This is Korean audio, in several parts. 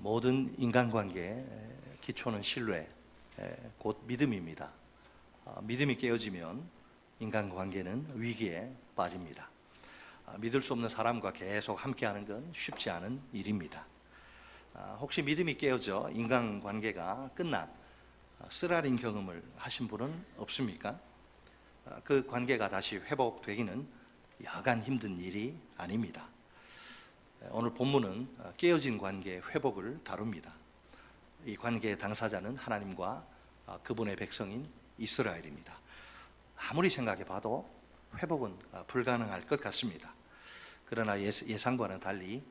모든 인간관계의 기초는 신뢰, 곧 믿음입니다. 믿음이 깨어지면 인간관계는 위기에 빠집니다. 믿을 수 없는 사람과 계속 함께하는 건 쉽지 않은 일입니다. 혹시 믿음이 깨어져 인간관계가 끝난 쓰라린 경험을 하신 분은 없습니까? 그 관계가 다시 회복되기는 여간 힘든 일이 아닙니다. 오늘 본문은 깨어진 관계의 회복을 다룹니다. 이 관계의 당사자는 하나님과 그분의 백성인 이스라엘입니다. 아무리 생각해 봐도 회복은 불가능할 것 같습니다. 그러나 예상과는 달리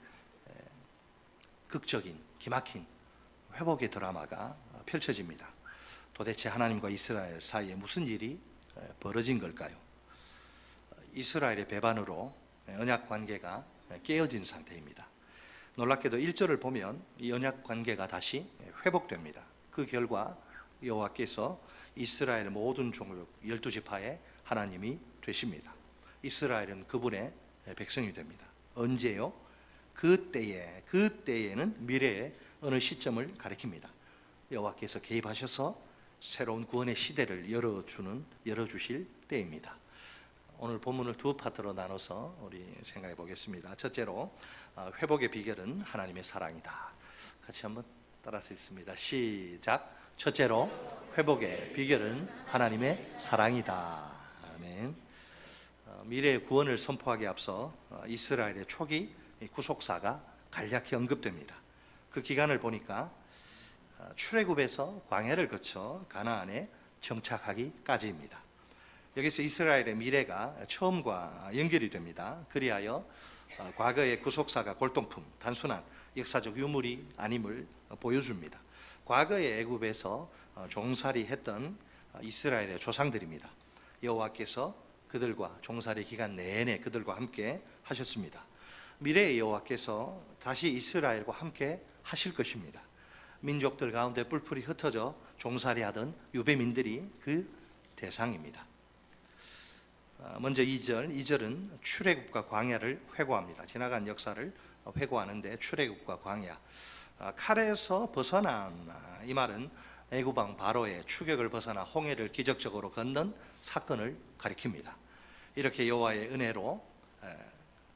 극적인, 기막힌 회복의 드라마가 펼쳐집니다. 도대체 하나님과 이스라엘 사이에 무슨 일이 벌어진 걸까요? 이스라엘의 배반으로 언약 관계가 깨어진 상태입니다. 놀랍게도 1절을 보면 이 언약 관계가 다시 회복됩니다. 그 결과 여호와께서 이스라엘 모든 종족 12지파의 하나님이 되십니다. 이스라엘은 그분의 백성이 됩니다. 언제요? 그때에는 미래의 어느 시점을 가리킵니다. 여호와께서 개입하셔서 새로운 구원의 시대를 열어주실 때입니다. 오늘 본문을 두 파트로 나눠서 우리 생각해 보겠습니다. 첫째로 회복의 비결은 하나님의 사랑이다. 같이 한번 따라서 읽습니다. 시작. 첫째로 회복의 비결은 하나님의 사랑이다. 아멘. 미래의 구원을 선포하기에 앞서 이스라엘의 초기 구속사가 간략히 언급됩니다. 그 기간을 보니까 출애굽에서 광야를 거쳐 가나안에 정착하기까지입니다. 여기서 이스라엘의 미래가 처음과 연결이 됩니다. 그리하여 과거의 구속사가 골동품, 단순한 역사적 유물이 아님을 보여줍니다. 과거의 애굽에서 종살이 했던 이스라엘의 조상들입니다. 여호와께서 그들과 종살이 기간 내내 그들과 함께 하셨습니다. 미래의 여호와께서 다시 이스라엘과 함께 하실 것입니다. 민족들 가운데 뿔뿔이 흩어져 종살이하던 유배민들이 그 대상입니다. 먼저 2절은 출애굽과 광야를 회고합니다. 지나간 역사를 회고하는데 출애굽과 광야, 칼에서 벗어난, 이 말은 애굽 왕 바로의 추격을 벗어나 홍해를 기적적으로 건넌 사건을 가리킵니다. 이렇게 여호와의 은혜로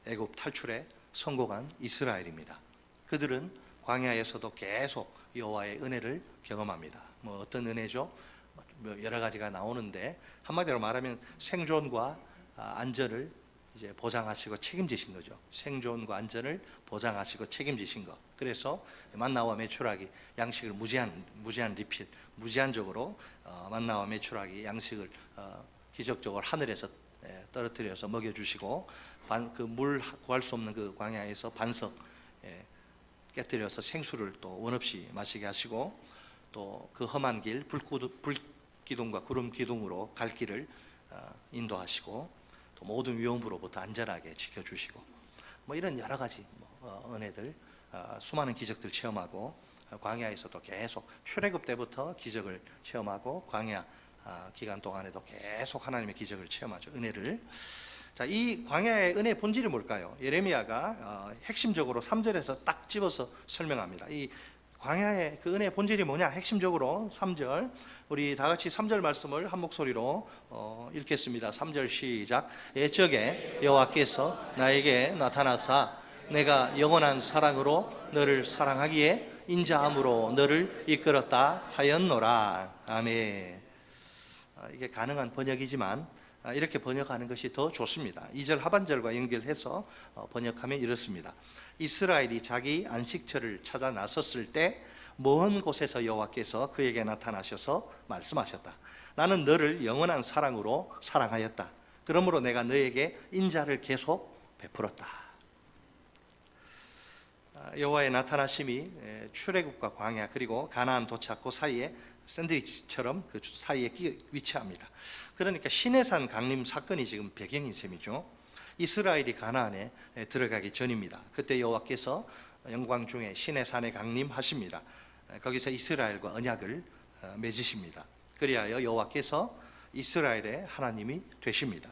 애굽 탈출에 성공한 이스라엘입니다. 그들은 광야에서도 계속 여호와의 은혜를 경험합니다. 어떤 은혜죠? 여러 가지가 나오는데 한마디로 말하면 생존과 안전을 이제 보장하시고 책임지신 거죠. 생존과 안전을 보장하시고 책임지신 거. 그래서 만나와 메추라기 양식을 무제한 리필, 무제한적으로 만나와 메추라기 양식을 기적적으로 하늘에서 떨어뜨려서 먹여주시고, 그 물 구할 수 없는 그 광야에서 반석 깨뜨려서 생수를 또 원 없이 마시게 하시고, 또 그 험한 길 불기둥과 구름 기둥으로 갈 길을 인도하시고, 또 모든 위험으로부터 안전하게 지켜주시고, 이런 여러 가지 은혜들, 수많은 기적들 체험하고, 광야에서도 계속 출애굽 때부터 기적을 체험하고, 광야 기간 동안에도 계속 하나님의 기적을 체험하죠. 은혜를. 자, 이 광야의 은혜의 본질이 뭘까요? 예레미야가 핵심적으로 3절에서 딱 집어서 설명합니다. 이 광야의 그 은혜의 본질이 뭐냐? 핵심적으로 3절, 우리 다 같이 3절 말씀을 한 목소리로 읽겠습니다. 3절 시작. 옛적에 여호와께서 나에게 나타나사 내가 영원한 사랑으로 너를 사랑하기에 인자함으로 너를 이끌었다 하였노라. 아멘. 이게 가능한 번역이지만 이렇게 번역하는 것이 더 좋습니다. 2절 하반절과 연결해서 번역하면 이렇습니다. 이스라엘이 자기 안식처를 찾아 나섰을 때 먼 곳에서 여호와께서 그에게 나타나셔서 말씀하셨다. 나는 너를 영원한 사랑으로 사랑하였다. 그러므로 내가 너에게 인자를 계속 베풀었다. 여호와의 나타나심이 출애굽과 광야 그리고 가나안 도착 그 사이에 샌드위치처럼 그 사이에 위치합니다. 그러니까 시내산 강림 사건이 지금 배경인 셈이죠. 이스라엘이 가나안에 들어가기 전입니다. 그때 여호와께서 영광 중에 시내산에 강림하십니다. 거기서 이스라엘과 언약을 맺으십니다. 그리하여 여호와께서 이스라엘의 하나님이 되십니다.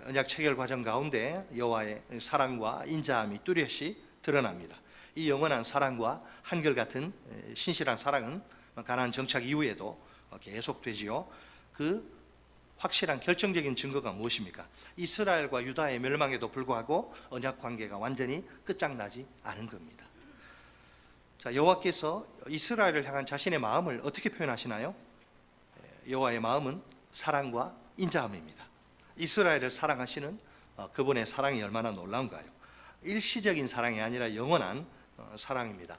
언약 체결 과정 가운데 여호와의 사랑과 인자함이 뚜렷이 드러납니다. 이 영원한 사랑과 한결같은 신실한 사랑은 가나안 정착 이후에도 계속되지요. 그 확실한 결정적인 증거가 무엇입니까? 이스라엘과 유다의 멸망에도 불구하고 언약 관계가 완전히 끝장나지 않은 겁니다. 자, 여호와께서 이스라엘을 향한 자신의 마음을 어떻게 표현하시나요? 여호와의 마음은 사랑과 인자함입니다. 이스라엘을 사랑하시는 그분의 사랑이 얼마나 놀라운가요? 일시적인 사랑이 아니라 영원한 사랑입니다.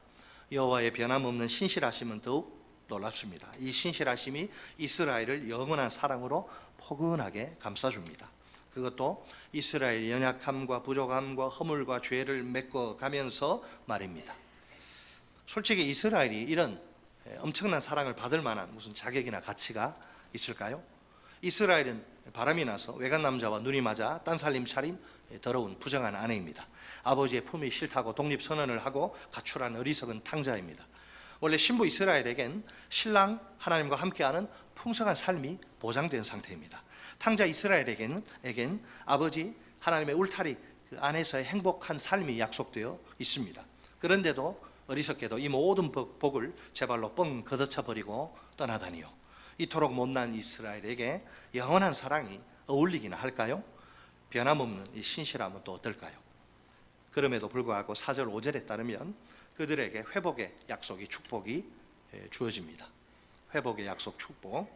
여호와의 변함없는 신실하심은 더욱 놀랍습니다. 이 신실하심이 이스라엘을 영원한 사랑으로 포근하게 감싸줍니다. 그것도 이스라엘의 연약함과 부족함과 허물과 죄를 메꿔가면서 말입니다. 솔직히 이스라엘이 이런 엄청난 사랑을 받을 만한 무슨 자격이나 가치가 있을까요? 이스라엘은 바람이 나서 외간 남자와 눈이 맞아 딴살림 차린 더러운 부정한 아내입니다. 아버지의 품이 싫다고 독립선언을 하고 가출한 어리석은 탕자입니다. 원래 신부 이스라엘에겐 신랑 하나님과 함께하는 풍성한 삶이 보장된 상태입니다. 탕자 이스라엘에겐 아버지 하나님의 울타리 그 안에서의 행복한 삶이 약속되어 있습니다. 그런데도 어리석게도 이 모든 복을 제 발로 뻥 걷어차버리고 떠나다니요. 이토록 못난 이스라엘에게 영원한 사랑이 어울리기나 할까요? 변함없는 이 신실함은 또 어떨까요? 그럼에도 불구하고 4절 5절에 따르면 그들에게 회복의 약속이 축복이 주어집니다. 회복의 약속 축복.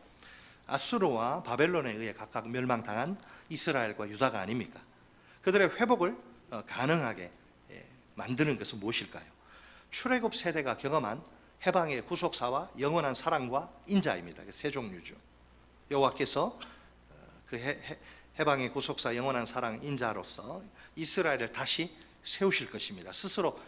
아수르와 바벨론에 의해 각각 멸망당한 이스라엘과 유다가 아닙니까? 그들의 회복을 가능하게 만드는 것은 무엇일까요? 출애굽 세대가 경험한 해방의 구속사와 영원한 사랑과 인자입니다. 세 종류죠. 여호와께서 그 해방의 구속사, 영원한 사랑, 인자로서 이스라엘을 다시 세우실 것입니다. 스스로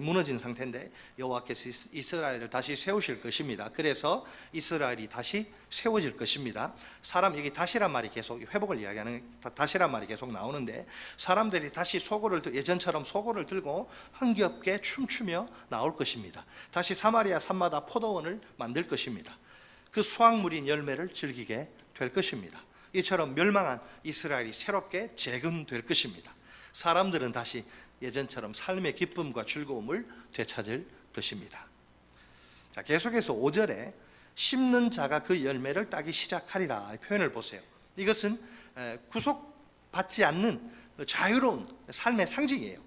무너진 상태인데 여호와께서 이스라엘을 다시 세우실 것입니다. 그래서 이스라엘이 다시 세워질 것입니다. 사람, 여기 다시란 말이 계속 회복을 이야기하는 다시란 말이 계속 나오는데 사람들이 다시 예전처럼 소고를 들고 흥겹게 춤추며 나올 것입니다. 다시 사마리아 산마다 포도원을 만들 것입니다. 그 수확물인 열매를 즐기게 될 것입니다. 이처럼 멸망한 이스라엘이 새롭게 재건될 것입니다. 사람들은 다시 예전처럼 삶의 기쁨과 즐거움을 되찾을 것입니다. 자, 계속해서 5절에 심는 자가 그 열매를 따기 시작하리라 표현을 보세요. 이것은 구속받지 않는 자유로운 삶의 상징이에요.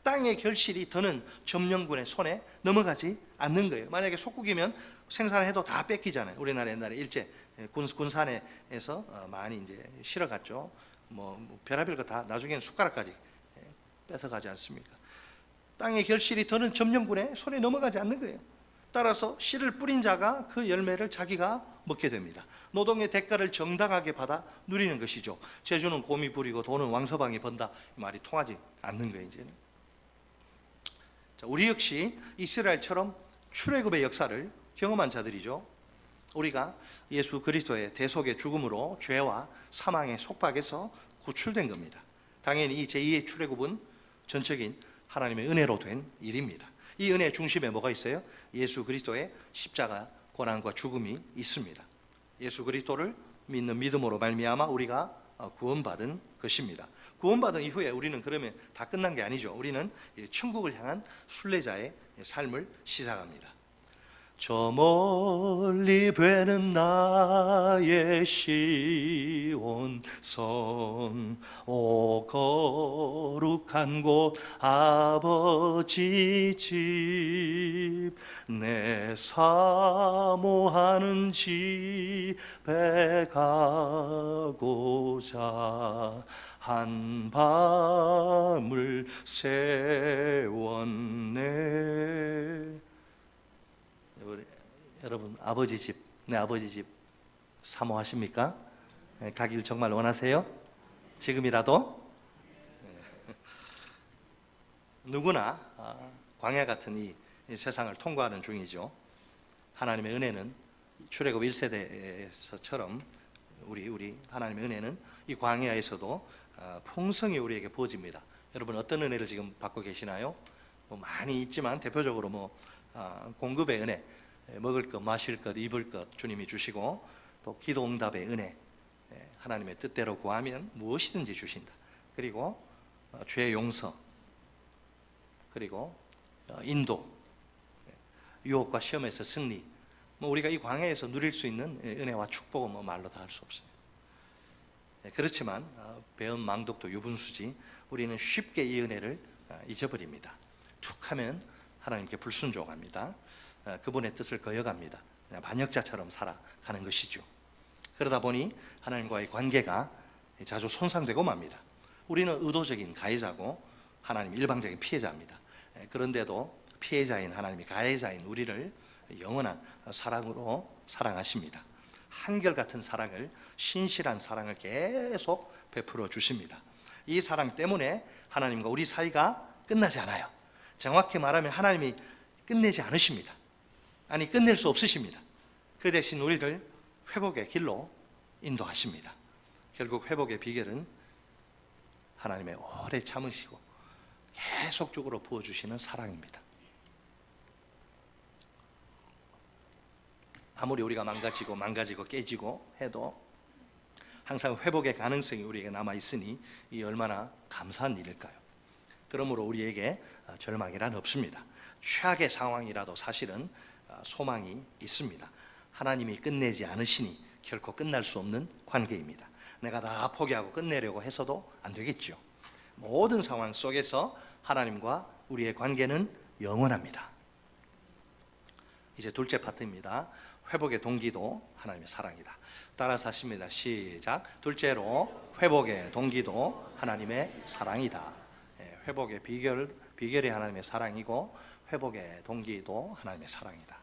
땅의 결실이 더는 점령군의 손에 넘어가지 않는 거예요. 만약에 속국이면 생산해도 다 뺏기잖아요. 우리나라 옛날에 일제 군산에서 많이 이제 실어갔죠. 뭐 별의별 거 다 나중에는 숟가락까지 뺏어가지 않습니까? 땅의 결실이 더는 점령군의 손에 넘어가지 않는 거예요. 따라서 씨를 뿌린 자가 그 열매를 자기가 먹게 됩니다. 노동의 대가를 정당하게 받아 누리는 것이죠. 재주는 곰이 부리고 돈은 왕서방이 번다, 이 말이 통하지 않는 거예요. 이제는. 자, 우리 역시 이스라엘처럼 출애굽의 역사를 경험한 자들이죠. 우리가 예수 그리스도의 대속의 죽음으로 죄와 사망의 속박에서 구출된 겁니다. 당연히 이 제2의 출애굽은 전적인 하나님의 은혜로 된 일입니다. 이 은혜의 중심에 뭐가 있어요? 예수 그리스도의 십자가 고난과 죽음이 있습니다. 예수 그리스도를 믿는 믿음으로 말미암아 우리가 구원받은 것입니다. 구원받은 이후에 우리는 그러면 다 끝난 게 아니죠. 우리는 천국을 향한 순례자의 삶을 시작합니다. 저 멀리 뵈는 나의 시온성, 오 거룩한 곳 아버지 집, 내 사모하는 집에 가고자 한 밤을 세웠네. 여러분, 아버지 집, 내 아버지 집 사모하십니까? 가길 정말 원하세요? 지금이라도? 누구나 광야 같은 이 세상을 통과하는 중이죠. 하나님의 은혜는 출애굽 1세대에서처럼 우리 하나님의 은혜는 이 광야에서도 풍성히 우리에게 부어집니다. 여러분, 어떤 은혜를 지금 받고 계시나요? 뭐 많이 있지만 대표적으로 공급의 은혜, 먹을 것, 마실 것, 입을 것 주님이 주시고, 또 기도 응답의 은혜, 하나님의 뜻대로 구하면 무엇이든지 주신다. 그리고 죄 용서, 그리고 인도, 유혹과 시험에서 승리, 우리가 이 광야에서 누릴 수 있는 은혜와 축복은 말로 다 할 수 없어요. 그렇지만 배은 망덕도 유분수지 우리는 쉽게 이 은혜를 잊어버립니다. 툭하면 하나님께 불순종합니다. 그분의 뜻을 거역합니다. 반역자처럼 살아가는 것이죠. 그러다 보니 하나님과의 관계가 자주 손상되고 맙니다. 우리는 의도적인 가해자고 하나님 일방적인 피해자입니다. 그런데도 피해자인 하나님이 가해자인 우리를 영원한 사랑으로 사랑하십니다. 한결같은 사랑을, 신실한 사랑을 계속 베풀어 주십니다. 이 사랑 때문에 하나님과 우리 사이가 끝나지 않아요. 정확히 말하면 하나님이 끝내지 않으십니다. 아니, 끝낼 수 없으십니다. 그 대신 우리를 회복의 길로 인도하십니다. 결국 회복의 비결은 하나님의 오래 참으시고 계속적으로 부어주시는 사랑입니다. 아무리 우리가 망가지고 깨지고 해도 항상 회복의 가능성이 우리에게 남아있으니 이 얼마나 감사한 일일까요? 그러므로 우리에게 절망이란 없습니다. 최악의 상황이라도 사실은 소망이 있습니다. 하나님이 끝내지 않으시니 결코 끝날 수 없는 관계입니다. 내가 다 포기하고 끝내려고 해서도 안 되겠죠. 모든 상황 속에서 하나님과 우리의 관계는 영원합니다. 이제 둘째 파트입니다. 회복의 동기도 하나님의 사랑이다. 따라서 하십니다. 시작. 둘째로 회복의 동기도 하나님의 사랑이다. 회복의 비결이 하나님의 사랑이고 회복의 동기도 하나님의 사랑이다.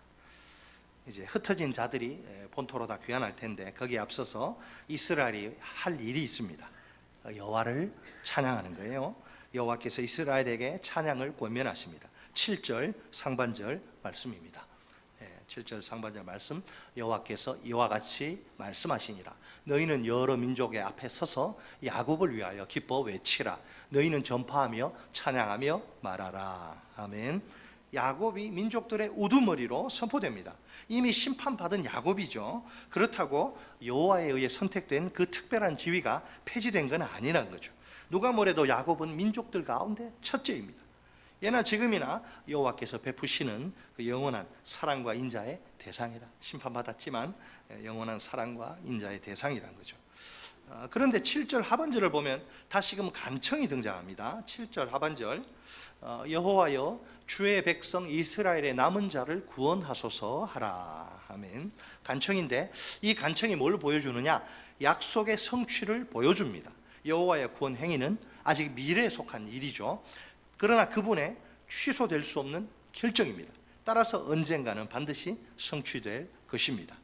이제 흩어진 자들이 본토로 다 귀환할 텐데 거기에 앞서서 이스라엘이 할 일이 있습니다. 여호와를 찬양하는 거예요. 여호와께서 이스라엘에게 찬양을 권면하십니다. 7절 상반절 말씀입니다. 7절 상반절 말씀, 여호와께서 이와 같이 말씀하시니라. 너희는 여러 민족의 앞에 서서 야곱을 위하여 기뻐 외치라. 너희는 전파하며 찬양하며 말하라. 아멘. 야곱이 민족들의 우두머리로 선포됩니다. 이미 심판받은 야곱이죠. 그렇다고 여호와에 의해 선택된 그 특별한 지위가 폐지된 건 아니라는 거죠. 누가 뭐래도 야곱은 민족들 가운데 첫째입니다. 예나 지금이나 여호와께서 베푸시는 그 영원한 사랑과 인자의 대상이라. 심판받았지만 영원한 사랑과 인자의 대상이라는 거죠. 그런데 7절 하반절을 보면 다시금 간청이 등장합니다. 7절 하반절, 여호와여 주의 백성 이스라엘의 남은 자를 구원하소서 하라. 아멘. 간청인데 이 간청이 뭘 보여주느냐? 약속의 성취를 보여줍니다. 여호와의 구원 행위는 아직 미래에 속한 일이죠. 그러나 그분의 취소될 수 없는 결정입니다. 따라서 언젠가는 반드시 성취될 것입니다.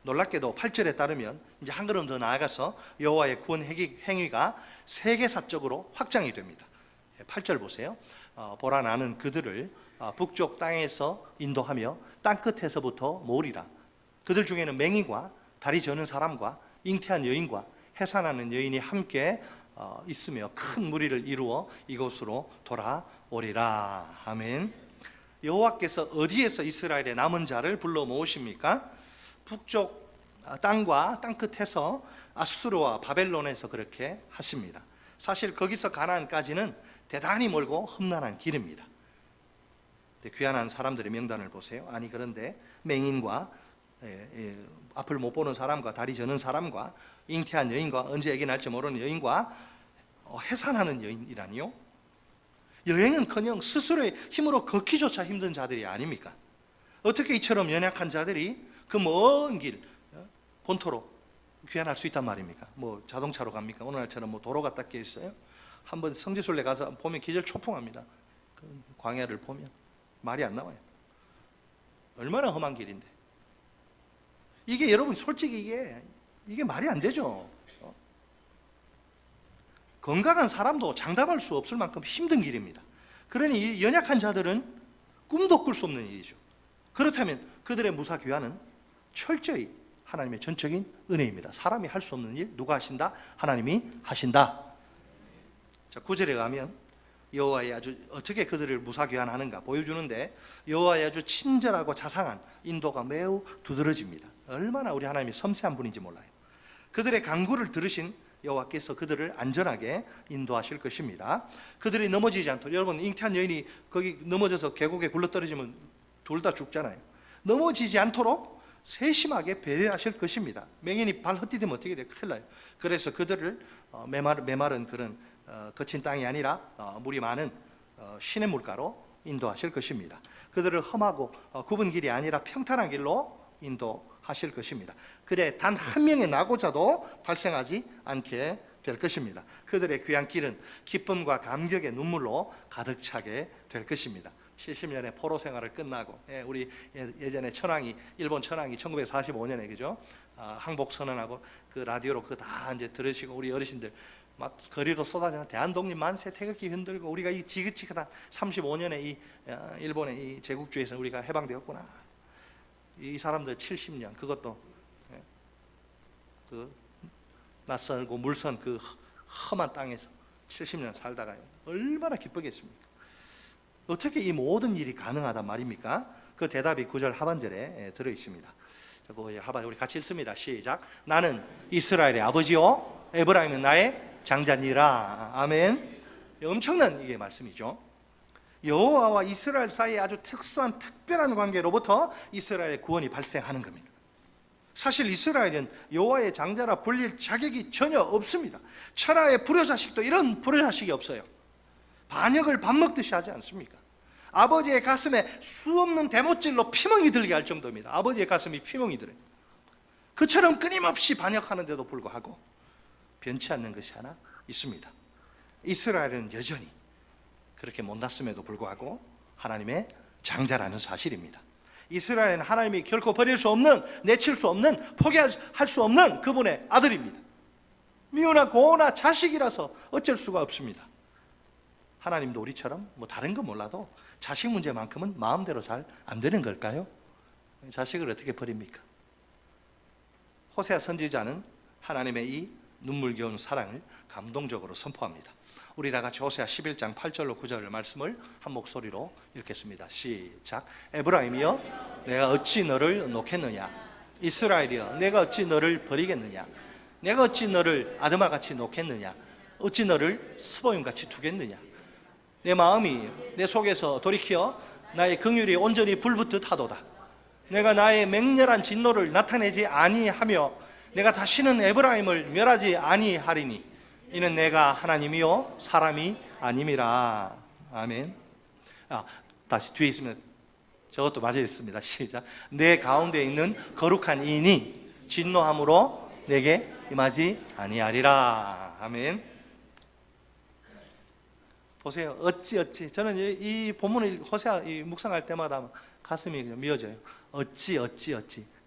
놀랍게도 8절에 따르면 이제 한 걸음 더 나아가서 여호와의 구원 행위가 세계사적으로 확장이 됩니다. 8절 보세요. 보라 나는 그들을 북쪽 땅에서 인도하며 땅끝에서부터 모으리라. 그들 중에는 맹인과 다리 저는 사람과 잉태한 여인과 해산하는 여인이 함께 있으며 큰 무리를 이루어 이곳으로 돌아오리라. 아멘. 여호와께서 어디에서 이스라엘의 남은 자를 불러 모으십니까? 북쪽 땅과 땅끝에서 아수르와 바벨론에서 그렇게 하십니다. 사실 거기서 가나안까지는 대단히 멀고 험난한 길입니다. 귀환한 사람들의 명단을 보세요. 아니 그런데 맹인과 앞을 못 보는 사람과 다리 저는 사람과 잉태한 여인과 언제 아기 날지 모르는 여인과 해산하는 여인이라니요? 여행은커녕 스스로의 힘으로 걷기조차 힘든 자들이 아닙니까? 어떻게 이처럼 연약한 자들이 그 먼 길 본토로 귀환할 수 있단 말입니까? 뭐 자동차로 갑니까? 오늘날처럼 뭐 도로가 닦여 있어요? 한번 성지순례 가서 보면 기절초풍합니다. 그 광야를 보면 말이 안 나와요. 얼마나 험한 길인데. 이게 여러분 솔직히 이게 말이 안 되죠. 건강한 사람도 장담할 수 없을 만큼 힘든 길입니다. 그러니 이 연약한 자들은 꿈도 꿀 수 없는 일이죠. 그렇다면 그들의 무사 귀환은 철저히 하나님의 전적인 은혜입니다. 사람이 할 수 없는 일 누가 하신다? 하나님이 하신다. 자, 9절에 가면 여호와의 아주 어떻게 그들을 무사 귀환하는가 보여주는데 여호와의 아주 친절하고 자상한 인도가 매우 두드러집니다. 얼마나 우리 하나님이 섬세한 분인지 몰라요. 그들의 간구를 들으신 여호와께서 그들을 안전하게 인도하실 것입니다. 그들이 넘어지지 않도록, 여러분 잉태한 여인이 거기 넘어져서 계곡에 굴러떨어지면 둘 다 죽잖아요. 넘어지지 않도록 세심하게 배려하실 것입니다. 맹인이 발 헛디디면 어떻게 돼요? 큰일 나요. 그래서 그들을 메마른 그런 거친 땅이 아니라 물이 많은 시냇물가로 인도하실 것입니다. 그들을 험하고 굽은 길이 아니라 평탄한 길로 인도하실 것입니다. 그래 단 한 명의 낙오자도 발생하지 않게 될 것입니다. 그들의 귀한 길은 기쁨과 감격의 눈물로 가득 차게 될 것입니다. 70년의 포로 생활을 끝나고, 우리 예전에 천황이, 일본 천황이 1945년에 그죠? 항복 선언하고 그 라디오로 그거 다 이제 들으시고, 우리 어르신들 막 거리로 쏟아지는 대한독립 만세 태극기 흔들고, 우리가 이 지긋지긋한 35년의 이 일본의 이 제국주의에서 우리가 해방되었구나. 이 사람들 70년, 그것도 그 낯설고 물선 그 험한 땅에서 70년 살다가요, 얼마나 기쁘겠습니까? 어떻게 이 모든 일이 가능하단 말입니까? 그 대답이 9절 하반절에 들어 있습니다. 하반 우리 같이 읽습니다. 시작. 나는 이스라엘의 아버지요 에브라임은 나의 장자니라. 아멘. 엄청난 이게 말씀이죠. 여호와와 이스라엘 사이에 아주 특수한 특별한 관계로부터 이스라엘의 구원이 발생하는 겁니다. 사실 이스라엘은 여호와의 장자라 불릴 자격이 전혀 없습니다. 천하의 불효자식도 이런 불효자식이 없어요. 반역을 밥 먹듯이 하지 않습니까? 아버지의 가슴에 수없는 대못질로 피멍이 들게 할 정도입니다. 아버지의 가슴이 피멍이 들어요. 그처럼 끊임없이 반역하는데도 불구하고 변치 않는 것이 하나 있습니다. 이스라엘은 여전히 그렇게 못났음에도 불구하고 하나님의 장자라는 사실입니다. 이스라엘은 하나님이 결코 버릴 수 없는, 내칠 수 없는, 포기할 수 없는 그분의 아들입니다. 미우나 고우나 자식이라서 어쩔 수가 없습니다. 하나님도 우리처럼 뭐 다른 건 몰라도 자식 문제만큼은 마음대로 잘 안 되는 걸까요? 자식을 어떻게 버립니까? 호세아 선지자는 하나님의 이 눈물겨운 사랑을 감동적으로 선포합니다. 우리 다 같이 호세아 11장 8절로 9절 말씀을 한 목소리로 읽겠습니다. 시작. 에브라임이여 내가 어찌 너를 놓겠느냐, 이스라엘이여 내가 어찌 너를 버리겠느냐, 내가 어찌 너를 아드마같이 놓겠느냐, 어찌 너를 스보임같이 두겠느냐. 내 마음이 내 속에서 돌이켜 나의 긍휼이 온전히 불붙듯 하도다. 내가 나의 맹렬한 진노를 나타내지 아니하며 내가 다시는 에브라임을 멸하지 아니하리니 이는 내가 하나님이요 사람이 아님이라. 아멘. 다시 뒤에 있으면 저것도 맞아 있습니다. 시작. 내 가운데 있는 거룩한 이인이 진노함으로 내게 임하지 아니하리라. 아멘. 보세요. 어찌 저는 이 본문을 호세아 묵상할 때마다 가슴이 미어져요. 어찌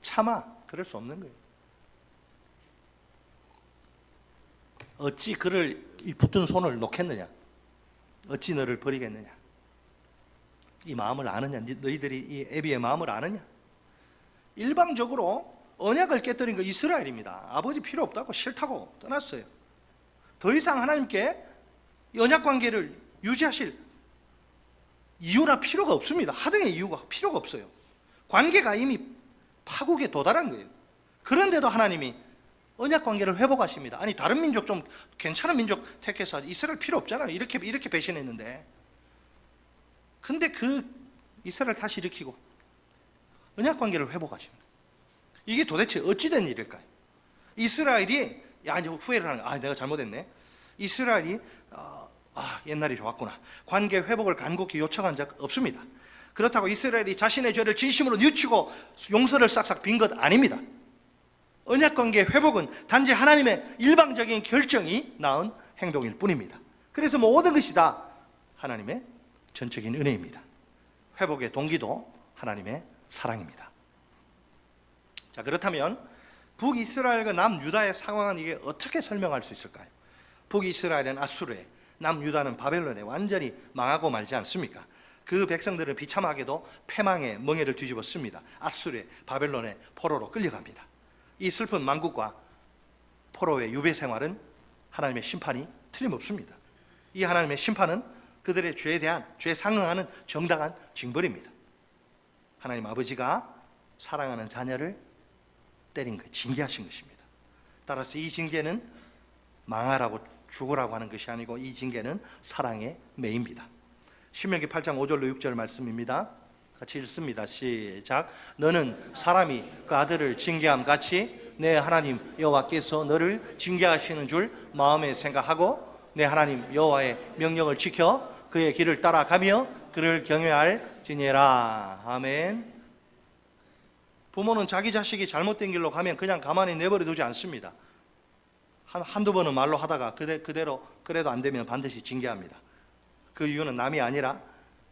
차마 그럴 수 없는 거예요. 어찌 그를 이 붙든 손을 놓겠느냐, 어찌 너를 버리겠느냐. 이 마음을 아느냐, 너희들이 이 애비의 마음을 아느냐. 일방적으로 언약을 깨뜨린 거 이스라엘입니다. 아버지 필요 없다고 싫다고 떠났어요. 더 이상 하나님께 언약 관계를 유지하실 이유나 필요가 없습니다. 하등의 이유가 필요가 없어요. 관계가 이미 파국에 도달한 거예요. 그런데도 하나님이 언약 관계를 회복하십니다. 아니 다른 민족 좀 괜찮은 민족 택해서 이스라엘 필요 없잖아요. 이렇게 배신했는데. 근데 그 이스라엘 다시 일으키고 언약 관계를 회복하십니다. 이게 도대체 어찌된 일일까요? 이스라엘이 이제 후회를 하는 거예요. 내가 잘못했네. 이스라엘이 옛날이 좋았구나. 관계 회복을 간곡히 요청한 적 없습니다. 그렇다고 이스라엘이 자신의 죄를 진심으로 뉘우치고 용서를 싹싹 빈 것 아닙니다. 언약관계 회복은 단지 하나님의 일방적인 결정이 낳은 행동일 뿐입니다. 그래서 모든 것이 다 하나님의 전적인 은혜입니다. 회복의 동기도 하나님의 사랑입니다. 자, 그렇다면 북이스라엘과 남유다의 상황은 이게 어떻게 설명할 수 있을까요? 북이스라엘은 아수르에, 남유다는 바벨론에 완전히 망하고 말지 않습니까? 그 백성들은 비참하게도 패망의 멍에를 뒤집었습니다. 아수르에, 바벨론에 포로로 끌려갑니다. 이 슬픈 만국과 포로의 유배 생활은 하나님의 심판이 틀림없습니다. 이 하나님의 심판은 그들의 죄에 대한, 죄에 상응하는 정당한 징벌입니다. 하나님 아버지가 사랑하는 자녀를 때린 것, 징계하신 것입니다. 따라서 이 징계는 망하라고 죽으라고 하는 것이 아니고 이 징계는 사랑의 매입니다. 신명기 8장 5절로 6절 말씀입니다. 같이 읽습니다. 시작. 너는 사람이 그 아들을 징계함 같이 내 하나님 여호와께서 너를 징계하시는 줄 마음에 생각하고 내 하나님 여호와의 명령을 지켜 그의 길을 따라가며 그를 경외할지니라. 아멘. 부모는 자기 자식이 잘못된 길로 가면 그냥 가만히 내버려 두지 않습니다. 한두 번은 말로 하다가 그대로 그래도 안 되면 반드시 징계합니다. 그 이유는 남이 아니라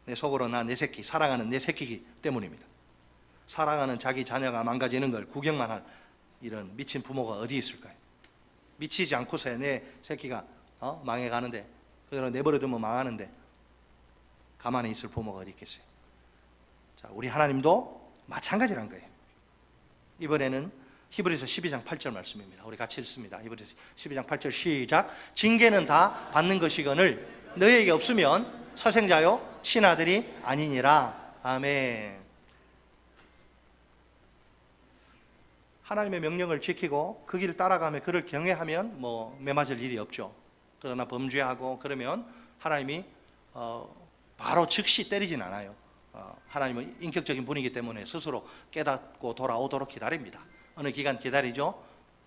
내 속으로 내 새끼, 사랑하는 내 새끼이기 때문입니다. 사랑하는 자기 자녀가 망가지는 걸 구경만 할 이런 미친 부모가 어디 있을까요? 미치지 않고서야 내 새끼가 망해가는데 그대로 내버려 두면 망하는데 가만히 있을 부모가 어디 있겠어요? 자, 우리 하나님도 마찬가지란 거예요. 이번에는 히브리서 12장 8절 말씀입니다. 우리 같이 읽습니다. 히브리서 12장 8절 시작. 징계는 다 받는 것이거늘 너희에게 없으면 서생자요 친아들이 아니니라. 아멘. 하나님의 명령을 지키고 그 길을 따라가며 그를 경외하면 매맞을 일이 없죠. 그러나 범죄하고 그러면 하나님이 바로 즉시 때리진 않아요. 하나님은 인격적인 분이기 때문에 스스로 깨닫고 돌아오도록 기다립니다. 어느 기간 기다리죠.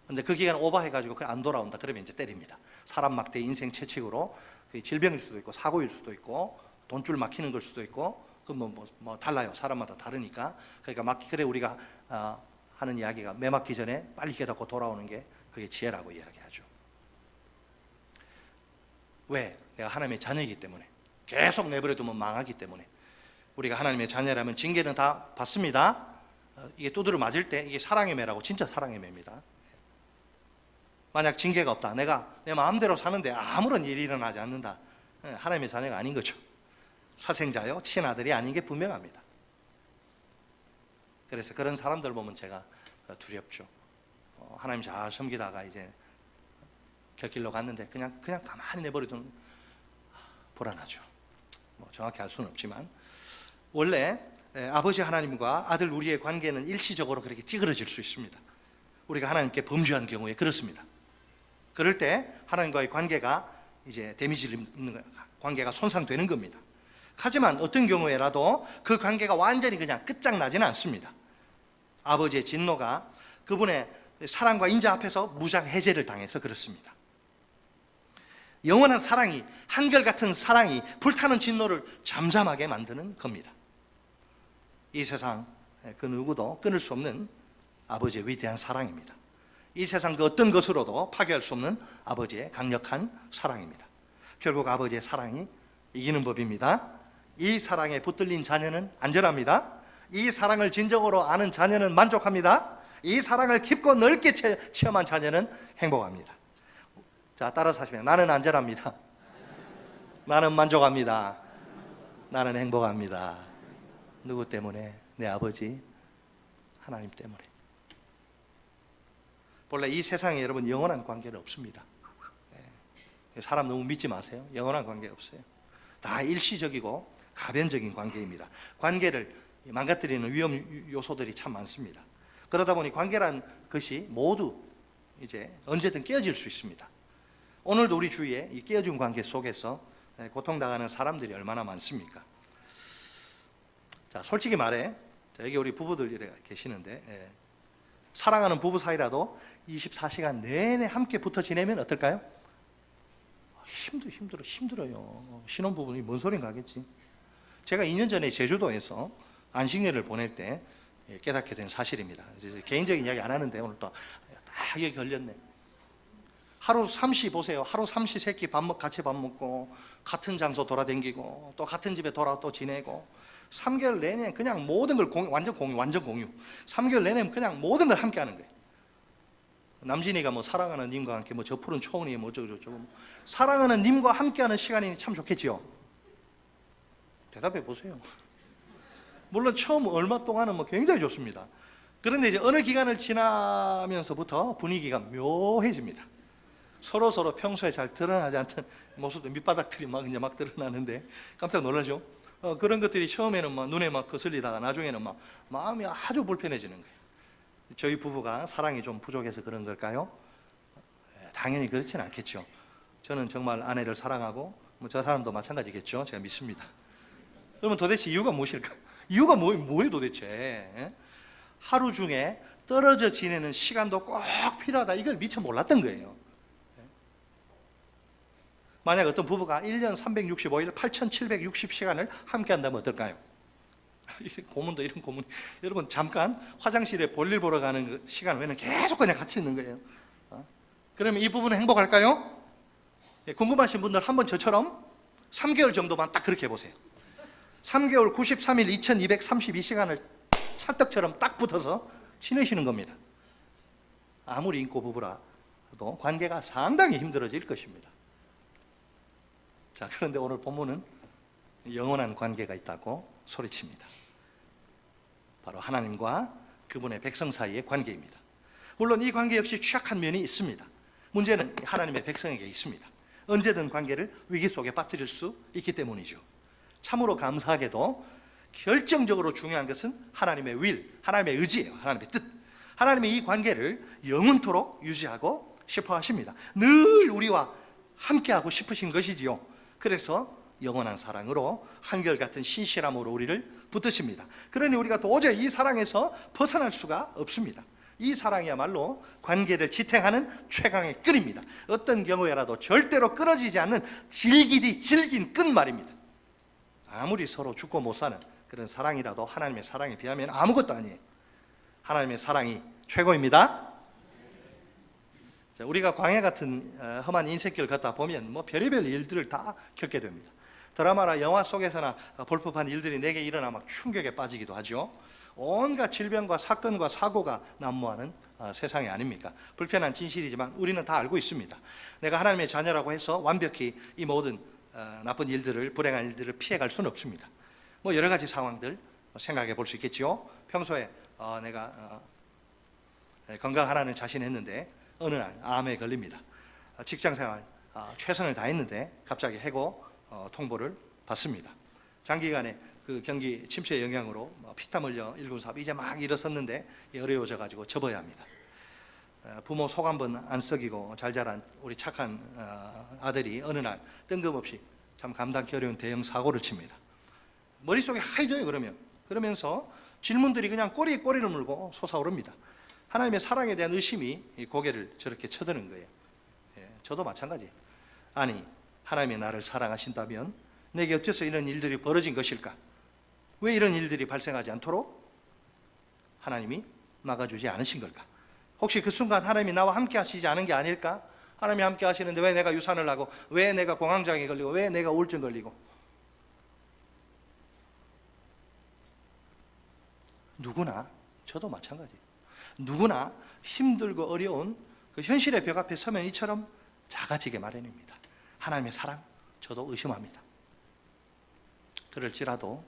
근데 그 기간 오버해가지고 안 돌아온다 그러면 이제 때립니다. 사람 막대 인생 채찍으로 질병일 수도 있고 사고일 수도 있고 돈줄 막히는 걸 수도 있고 뭐 달라요. 사람마다 다르니까. 그러니까 그래 우리가 하는 이야기가 매 맞기 전에 빨리 깨닫고 돌아오는 게 그게 지혜라고 이야기하죠. 왜? 내가 하나님의 자녀이기 때문에. 계속 내버려두면 망하기 때문에. 우리가 하나님의 자녀라면 징계는 다 받습니다. 이게 두드려 맞을 때 이게 사랑의 매라고, 진짜 사랑의 매입니다. 만약 징계가 없다, 내가 내 마음대로 사는데 아무런 일이 일어나지 않는다, 하나님의 자녀가 아닌 거죠. 사생자요 친아들이 아닌 게 분명합니다. 그래서 그런 사람들 보면 제가 두렵죠. 하나님 잘 섬기다가 이제 곁길로 갔는데 그냥 가만히 내버려두는, 불안하죠. 정확히 알 수는 없지만 원래 아버지 하나님과 아들 우리의 관계는 일시적으로 그렇게 찌그러질 수 있습니다. 우리가 하나님께 범죄한 경우에 그렇습니다. 그럴 때 하나님과의 관계가 이제 데미지를 입는 거예요. 관계가 손상되는 겁니다. 하지만 어떤 경우에라도 그 관계가 완전히 그냥 끝장나지는 않습니다. 아버지의 진노가 그분의 사랑과 인자 앞에서 무장 해제를 당해서 그렇습니다. 영원한 사랑이, 한결같은 사랑이 불타는 진노를 잠잠하게 만드는 겁니다. 이 세상 그 누구도 끊을 수 없는 아버지의 위대한 사랑입니다. 이 세상 그 어떤 것으로도 파괴할 수 없는 아버지의 강력한 사랑입니다. 결국 아버지의 사랑이 이기는 법입니다. 이 사랑에 붙들린 자녀는 안전합니다. 이 사랑을 진정으로 아는 자녀는 만족합니다. 이 사랑을 깊고 넓게 체험한 자녀는 행복합니다. 자, 따라서 하시면, 나는 안전합니다. 나는 만족합니다. 나는 행복합니다. 누구 때문에? 내 아버지 하나님 때문에. 본래 이 세상에 여러분 영원한 관계는 없습니다. 사람 너무 믿지 마세요. 영원한 관계 없어요. 다 일시적이고 가변적인 관계입니다. 관계를 망가뜨리는 위험 요소들이 참 많습니다. 그러다 보니 관계란 것이 모두 이제 언제든 깨어질 수 있습니다. 오늘도 우리 주위에 이 깨어진 관계 속에서 고통당하는 사람들이 얼마나 많습니까? 자, 솔직히 말해, 여기 우리 부부들 계시는데, 사랑하는 부부 사이라도 24시간 내내 함께 붙어 지내면 어떨까요? 힘들어요. 신혼부부는 뭔 소린가 하겠지. 제가 2년 전에 제주도에서 안식년을 보낼 때 깨닫게 된 사실입니다. 개인적인 이야기 안 하는데 오늘 또 여기 걸렸네. 하루 삼시 보세요. 하루 삼시 세끼 같이 밥 먹고 같은 장소 돌아다니고 또 같은 집에 돌아 또 지내고 3개월 내내 그냥 모든 걸 완전 공유. 3개월 내내 그냥 모든 걸 함께 하는 거예요. 남진이가 사랑하는 님과 함께 저 푸른 초원이 어쩌고저쩌고, 사랑하는 님과 함께하는 시간이 참 좋겠지요. 대답해 보세요. 물론 처음 얼마 동안은 굉장히 좋습니다. 그런데 이제 어느 기간을 지나면서부터 분위기가 묘해집니다. 서로 평소에 잘 드러나지 않던 모습들, 밑바닥들이 막 드러나는데 깜짝 놀라죠. 그런 것들이 처음에는 눈에 거슬리다가 나중에는 마음이 아주 불편해지는 거예요. 저희 부부가 사랑이 좀 부족해서 그런 걸까요? 당연히 그렇지는 않겠죠. 저는 정말 아내를 사랑하고 저 사람도 마찬가지겠죠. 제가 믿습니다. 그러면 도대체 이유가 무엇일까? 이유가 뭐예요 도대체? 예? 하루 중에 떨어져 지내는 시간도 꼭 필요하다, 이걸 미처 몰랐던 거예요. 만약 어떤 부부가 1년 365일 8760시간을 함께 한다면 어떨까요? 고문도 이런 고문. 여러분 잠깐 화장실에 볼일 보러 가는 그 시간 외에는 계속 그냥 같이 있는 거예요. 그러면 이 부부는 행복할까요? 궁금하신 분들 한번 저처럼 3개월 정도만 딱 그렇게 해보세요. 3개월 93일 2232시간을 찰떡처럼 딱 붙어서 지내시는 겁니다. 아무리 인고 부부라도 관계가 상당히 힘들어질 것입니다. 자, 그런데 오늘 본문은 영원한 관계가 있다고 소리칩니다. 바로 하나님과 그분의 백성 사이의 관계입니다. 물론 이 관계 역시 취약한 면이 있습니다. 문제는 하나님의 백성에게 있습니다. 언제든 관계를 위기 속에 빠뜨릴 수 있기 때문이죠. 참으로 감사하게도 결정적으로 중요한 것은 하나님의 윌, 하나님의 의지예요. 하나님의 뜻. 하나님이 이 관계를 영원토록 유지하고 싶어 하십니다. 늘 우리와 함께하고 싶으신 것이지요. 그래서 영원한 사랑으로 한결같은 신실함으로 우리를 붙드십니다. 그러니 우리가 도저히 이 사랑에서 벗어날 수가 없습니다. 이 사랑이야말로 관계를 지탱하는 최강의 끈입니다. 어떤 경우에라도 절대로 끊어지지 않는 질기디 질긴 끈 말입니다. 아무리 서로 죽고 못 사는 그런 사랑이라도 하나님의 사랑에 비하면 아무것도 아니에요. 하나님의 사랑이 최고입니다. 자, 우리가 광야 같은 험한 인생길 걷다 보면 별의별 일들을 다 겪게 됩니다. 드라마나 영화 속에서나 볼 법한 일들이 내게 일어나 막 충격에 빠지기도 하죠. 온갖 질병과 사건과 사고가 난무하는 세상이 아닙니까? 불편한 진실이지만 우리는 다 알고 있습니다. 내가 하나님의 자녀라고 해서 완벽히 이 모든 나쁜 일들을, 불행한 일들을 피해갈 수는 없습니다. 여러 가지 상황들 생각해 볼 수 있겠죠. 평소에 내가 건강하라는 자신했는데 어느 날 암에 걸립니다. 직장생활 최선을 다했는데 갑자기 해고 통보를 받습니다. 장기간의 그 경기 침체의 영향으로 피땀 흘려 1군4업 이제 막 일어섰는데 어려워져 가지고 접어야 합니다. 부모 속 한번 안 썩이고 잘 자란 우리 착한 아들이 어느 날 뜬금없이 참 감당하기 어려운 대형 사고를 칩니다. 머릿속이 하얘져요. 그러면서 질문들이 그냥 꼬리를 물고 솟아오릅니다. 하나님의 사랑에 대한 의심이 고개를 저렇게 쳐드는 거예요. 저도 마찬가지예요. 아니, 하나님이 나를 사랑하신다면 내게 어째서 이런 일들이 벌어진 것일까? 왜 이런 일들이 발생하지 않도록 하나님이 막아주지 않으신 걸까? 혹시 그 순간 하나님이 나와 함께 하시지 않은 게 아닐까? 하나님이 함께 하시는데 왜 내가 유산을 하고, 왜 내가 공황장애 걸리고, 왜 내가 우울증 걸리고? 누구나, 저도 마찬가지예요. 누구나 힘들고 어려운 그 현실의 벽 앞에 서면 이처럼 작아지게 마련입니다. 하나님의 사랑, 저도 의심합니다. 그럴지라도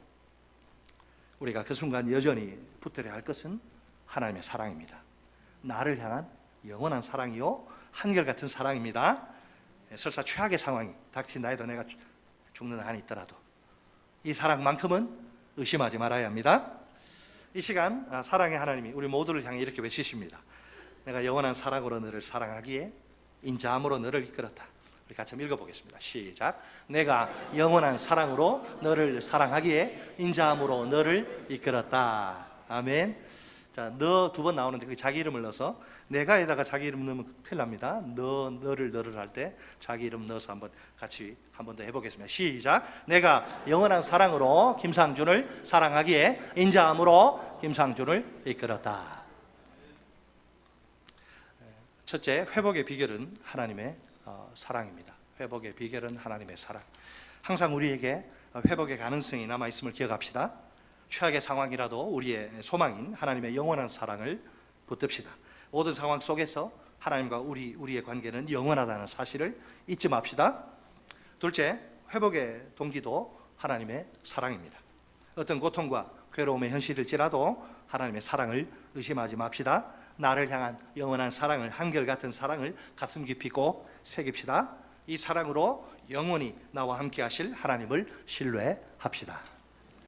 우리가 그 순간 여전히 붙들어야 할 것은 하나님의 사랑입니다. 나를 향한 영원한 사랑이요, 한결같은 사랑입니다. 설사 최악의 상황이 닥친다 해도 내가 죽는 한이 있더라도 이 사랑만큼은 의심하지 말아야 합니다. 이 시간 사랑의 하나님이 우리 모두를 향해 이렇게 외치십니다. 내가 영원한 사랑으로 너를 사랑하기에 인자함으로 너를 이끌었다. 우리 같이 한번 읽어보겠습니다. 시작. 내가 영원한 사랑으로 너를 사랑하기에 인자함으로 너를 이끌었다. 아멘. 자, 너 두 번 나오는데 그 자기 이름을 넣어서, 내가에다가 자기 이름 넣으면 큰일 납니다. 너를 할 때 자기 이름 넣어서 한번 같이 한 번 더 해보겠습니다. 시작. 내가 영원한 사랑으로 김상준을 사랑하기에 인자함으로 김상준을 이끌었다. 첫째, 회복의 비결은 하나님의 사랑입니다. 회복의 비결은 하나님의 사랑. 항상 우리에게 회복의 가능성이 남아있음을 기억합시다. 최악의 상황이라도 우리의 소망인 하나님의 영원한 사랑을 붙듭시다. 모든 상황 속에서 하나님과 우리의 관계는 영원하다는 사실을 잊지 맙시다. 둘째, 회복의 동기도 하나님의 사랑입니다. 어떤 고통과 괴로움의 현실일지라도 하나님의 사랑을 의심하지 맙시다. 나를 향한 영원한 사랑을, 한결같은 사랑을 가슴 깊이 꼭 새깁시다. 이 사랑으로 영원히 나와 함께 하실 하나님을 신뢰합시다.